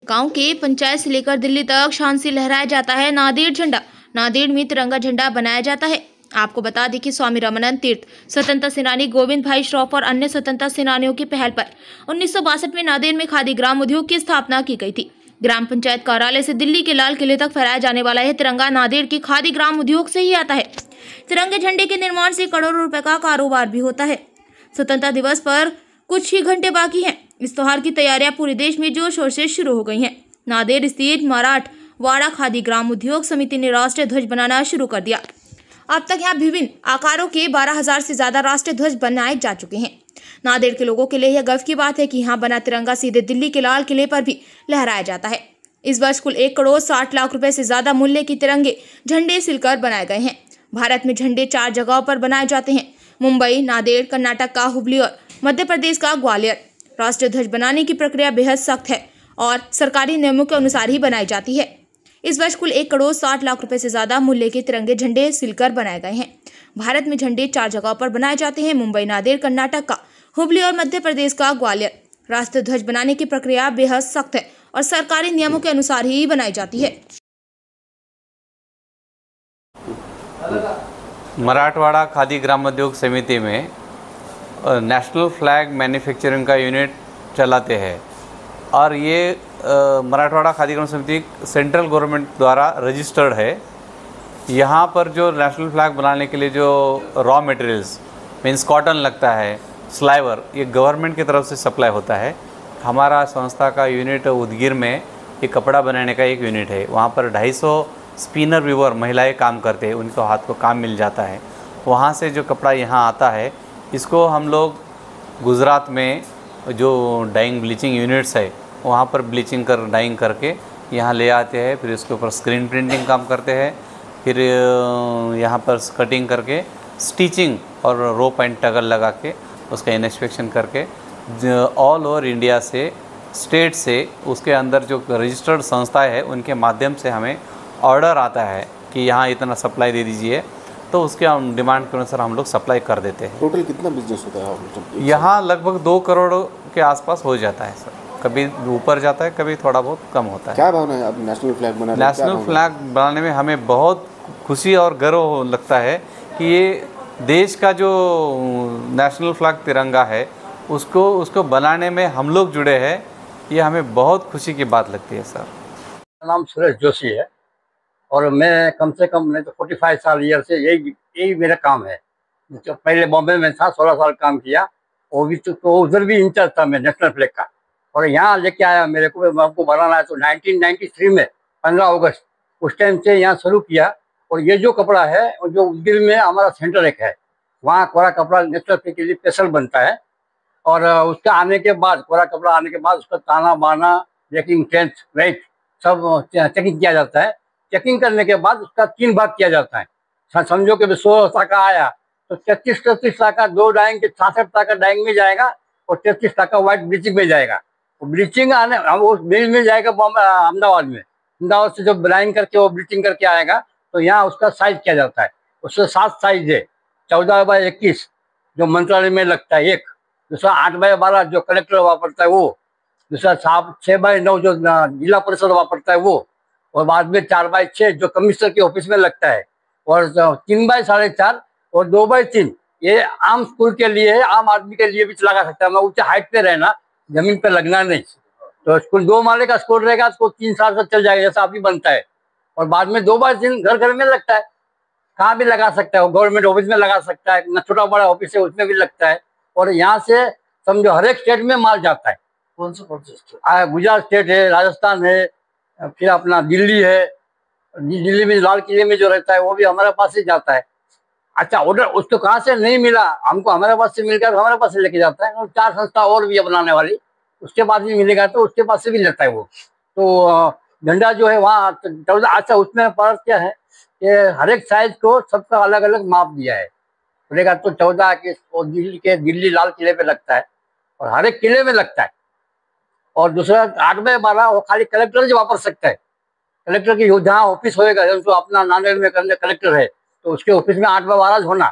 गांव के पंचायत से लेकर दिल्ली तक शान से लहराया जाता है नांदेड़ झंडा। नांदेड़ में तिरंगा झंडा बनाया जाता है। आपको बता दें कि स्वामी रामानंद तीर्थ, स्वतंत्रता सेनानी गोविंद भाई श्रॉफ और अन्य स्वतंत्रता सेनानियों की पहल पर 1962 में नांदेड़ में खादी ग्राम उद्योग की स्थापना की गई थी। ग्राम पंचायत कार्यालय से दिल्ली के लाल किले तक फहराया जाने वाला यह तिरंगा नांदेड़ की खादी ग्राम उद्योग से ही आता है। तिरंगे झंडे के निर्माण से करोड़ों रुपए का कारोबार भी होता है। स्वतंत्रता दिवस पर कुछ ही घंटे बाकी हैं। इस त्योहार की तैयारियां पूरे देश में जोर शोर से शुरू हो गई हैं। नांदेड़ स्थित मराठवाड़ा खादी ग्राम उद्योग समिति ने राष्ट्रीय ध्वज बनाना शुरू कर दिया। अब तक यहाँ विभिन्न आकारों के 12,000 से ज्यादा राष्ट्रीय ध्वज बनाए जा चुके हैं। नांदेड़ के लोगों के लिए यह गर्व की बात है कि यहाँ बना तिरंगा सीधे दिल्ली के लाल किले पर भी लहराया जाता है। इस वर्ष कुल 1 करोड़ 60 लाख रुपए से ज्यादा मूल्य के तिरंगे झंडे सिलकर बनाए गए हैं। भारत में झंडे 4 जगहों पर बनाए जाते हैं: मुंबई, नांदेड़, कर्नाटक का हुबली और मध्य प्रदेश का ग्वालियर। राष्ट्रीय ध्वज बनाने की प्रक्रिया बेहद सख्त है और सरकारी नियमों के अनुसार ही बनाई जाती है। इस वर्ष कुल 1 करोड़ 60 लाख रुपए से ज्यादा मूल्य के तिरंगे झंडे सिलकर बनाए गए हैं। भारत में झंडे 4 जगहों पर बनाए जाते हैं: मुंबई, नांदेड़, कर्नाटक का हुबली और मध्य प्रदेश का ग्वालियर। राष्ट्रीय ध्वज बनाने की प्रक्रिया बेहद सख्त है और सरकारी नियमों के अनुसार ही बनाई जाती है। मराठवाड़ा खादी ग्रामोद्योग समिति में नेशनल फ्लैग मैन्युफैक्चरिंग का यूनिट चलाते हैं और ये मराठवाड़ा खादी ग्राम समिति सेंट्रल गवर्नमेंट द्वारा रजिस्टर्ड है। यहाँ पर जो नेशनल फ्लैग बनाने के लिए जो रॉ मटेरियल्स मीन्स कॉटन लगता है, स्लाइवर, ये गवर्नमेंट की तरफ से सप्लाई होता है। हमारा संस्था का यूनिट उदगीर में ये कपड़ा बनाने का एक यूनिट है। वहाँ पर 250 स्पिनर वीवर महिलाएं काम करते हैं, उनको हाथ को काम मिल जाता है। वहाँ से जो कपड़ा यहाँ आता है, इसको हम लोग गुजरात में जो डाइंग ब्लीचिंग यूनिट्स है वहाँ पर ब्लीचिंग कर डाइंग करके यहाँ ले आते हैं। फिर इसके ऊपर स्क्रीन प्रिंटिंग काम करते हैं। फिर यहाँ पर कटिंग करके स्टिचिंग और रोप एंड टगल लगा के उसका इंस्पेक्शन करके ऑल ओवर इंडिया से, स्टेट से, उसके अंदर जो रजिस्टर्ड संस्थाएं है उनके माध्यम से हमें ऑर्डर आता है कि यहाँ इतना सप्लाई दे दीजिए, तो उसके डिमांड के अनुसार हम लोग सप्लाई कर देते हैं। टोटल कितना बिजनेस होता है यहाँ? लगभग 2 करोड़ के आसपास हो जाता है सर। कभी ऊपर जाता है, कभी थोड़ा बहुत कम होता है। क्या भावना है अब नेशनल फ्लैग बनाने में? नेशनल फ्लैग बनाने में हमें बहुत खुशी और गर्व लगता है कि ये देश का जो नेशनल फ्लैग तिरंगा है उसको बनाने में हम लोग जुड़े हैं। ये हमें बहुत खुशी की बात लगती है सर। मेरा नाम सुरेश जोशी है और मैं कम से कम नहीं तो 45 साल ईयर से यही मेरा काम है। जो पहले बॉम्बे में था, 16 साल काम किया। वो भी तो उधर भी इंचार्ज था मैं नेशनल फ्लैग का, और यहाँ लेके आया मेरे को। आपको बनाना है तो 1993 में 15 अगस्त उस टाइम से यहाँ शुरू किया। और ये जो कपड़ा है, जो उदगीर में हमारा सेंटर एक है, वहाँ कोरा कपड़ा नेशनल फ्लैग के लिए स्पेशल बनता है। और उसका आने के बाद, कोरा कपड़ा आने के बाद उसका ताना बाना, चेकिंग, टेंथ, वेट सब चेकिंग किया जाता है। चेकिंग करने के बाद उसका 3 भाग किया जाता है। समझो कि 100 टाका आया तो 33 टाका 2 डाइंग के 66 टाका डाइंग में जाएगा और 33 टाका व्हाइट ब्लीचिंग में जाएगा। वो ब्लीचिंग आने वो मिल में जाएगा अहमदाबाद में। अहमदाबाद से जब ब्लाइंग करके वो ब्लीचिंग करके आएगा तो यहाँ उसका साइज किया जाता है। उससे 7 साइज है। 14x21 जो मंत्रालय में लगता है एक, दूसरा 8x12 जो कलेक्टर वापरता है वो, दूसरा 6x9 जो जिला परिषद वापरता है वो, और बाद में 4x6 जो कमिश्नर के ऑफिस में लगता है, और 3x4.5 और 2x3 ये आम स्कूल के लिए है, आम आदमी के लिए भी लगा सकता है। मैं ऊंचे हाइट पे रहना, जमीन पे लगना नहीं। तो स्कूल 2 माले का स्कूल रहेगा तो 3 साल तक चल जाएगा, जैसा अभी बनता है। और बाद में 2x3 घर घर में लगता है, कहाँ भी लगा सकता है। गवर्नमेंट ऑफिस में लगा सकता है, न छोटा बड़ा ऑफिस है उसमें भी लगता है। और यहाँ से समझो हर एक स्टेट में माल जाता है। कौन से स्टेट? गुजरात स्टेट है, राजस्थान है, फिर अपना दिल्ली है। दिल्ली में लाल किले में जो रहता है वो भी हमारे पास से जाता है। अच्छा, ऑर्डर उसको कहाँ से नहीं मिला, हमको हमारे पास से मिल गया तो हमारे पास से लेके जाता है। और 4 संस्था और भी है बनाने वाली, उसके पास भी मिलेगा तो उसके पास से भी लेता है वो। तो झंडा जो है वहाँ 14। अच्छा, उसमें फर्क क्या है कि हर एक साइज को सबका अलग अलग माप दिया है। बोलेगा तो 14 के दिल्ली लाल किले पे लगता है और हर एक किले में लगता है। और दूसरा 8x12 वो खाली कलेक्टर जो वापर सकता है। कलेक्टर की जहाँ ऑफिस होएगा, तो अपना नांदेड़ में कलेक्टर है तो उसके ऑफिस में 8x12 होना।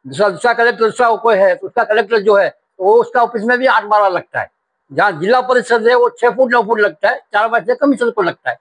दूसरा कलेक्टर दूसरा कोई है तो उसका कलेक्टर जो है तो वो उसका ऑफिस में भी 8x12 लगता है। जहाँ जिला परिषद है वो 6 फुट 9 फुट लगता है, 4 बाय 6 कमीशन को लगता है।